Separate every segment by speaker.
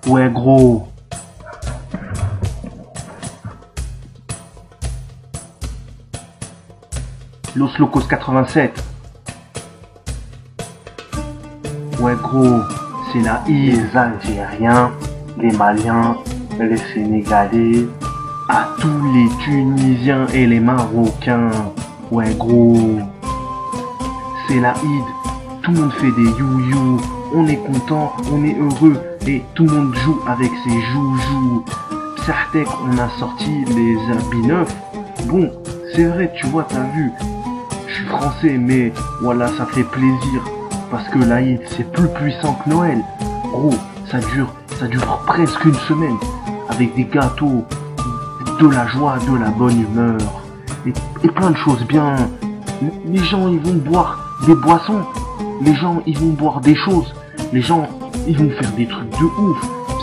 Speaker 1: Ouais gros. Los Locos 87. Ouais gros, c'est la île. Les Algériens, les Maliens, les Sénégalais, à tous les Tunisiens et les Marocains. Ouais gros, c'est la Eid. Tout le monde fait des you-you. On est content, on est heureux et tout le monde joue avec ses joujoux. Psartek, on a sorti les habits neufs. Bon, c'est vrai, tu vois, t'as vu. Je suis français, mais voilà, ça fait plaisir. Parce que l'Aïd, c'est plus puissant que Noël. Gros, ça dure presque une semaine. Avec des gâteaux, de la joie, de la bonne humeur. Et plein de choses bien. Les gens, ils vont boire des boissons. Les gens, ils vont boire des choses. Les gens, ils vont faire des trucs de ouf.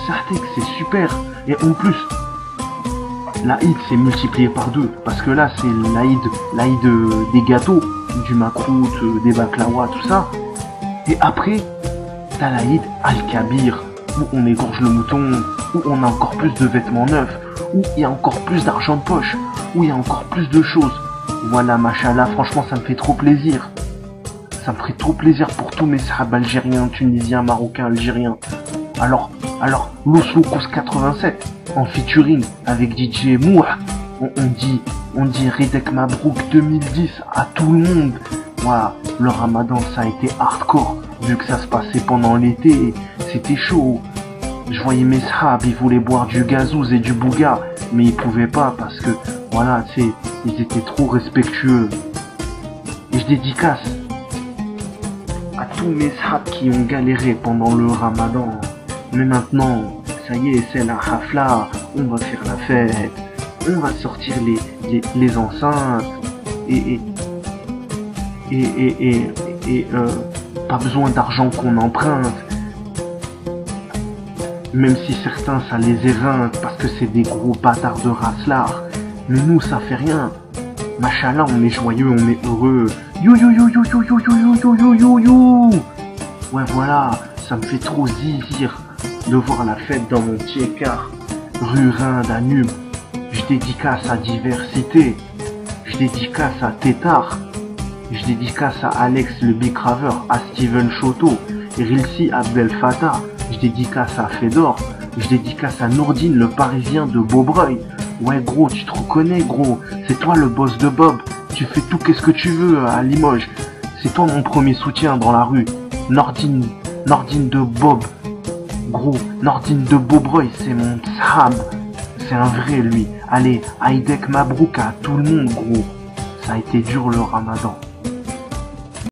Speaker 1: Certes, c'est super. Et en plus, l'Aïd s'est multiplié par 2. Parce que là, c'est l'Aïd des gâteaux, du makrout, des baklawa, tout ça. Et après, t'as l'Aïd Al-Kabir, où on égorge le mouton, où on a encore plus de vêtements neufs, où il y a encore plus d'argent de poche, où il y a encore plus de choses. Voilà, machallah, franchement, ça me fait trop plaisir. Ça me ferait trop plaisir pour tous mes sahab algériens, tunisiens, marocains, algériens. Alors, Los Locos 87, en featuring avec DJ Mouah, on dit Redek Mabrouk 2010 à tout le monde. Voilà, le ramadan, ça a été hardcore, vu que ça se passait pendant l'été, c'était chaud. Je voyais mes sahab, ils voulaient boire du gazouz et du bouga, mais ils pouvaient pas parce que, voilà, tu sais, ils étaient trop respectueux. Et je dédicace à tous mes sahab qui ont galéré pendant le ramadan. Mais maintenant, ça y est, c'est la hafla, on va faire la fête, on va sortir les enceintes, et pas besoin d'argent qu'on emprunte. Même si certains ça les éreinte parce que c'est des gros bâtards de racelard. Mais nous ça fait rien. Machallah, on est joyeux, on est heureux. You you you you you you you you you you you. Ouais voilà, ça me fait trop zizir de voir la fête dans mon petit écart. Rue Rhin Danube. Je dédicace à Diversité. Je dédicace à Tétard. Je dédicace à Alex le Big Raver, à Steven Choto, Rilsi Abdel Fattah. Je dédicace à Fedor. Je dédicace à Nourdine le Parisien de Beaubreuil. Ouais gros, tu te reconnais gros. C'est toi le boss de Bob. Tu fais tout qu'est-ce que tu veux à Limoges. C'est toi mon premier soutien dans la rue. Nourdine de Bob. Gros, Nourdine de Beaubreuil, c'est mon sahab. C'est un vrai lui. Allez, Aïdek Mabrouk à tout le monde gros. Ça a été dur le ramadan.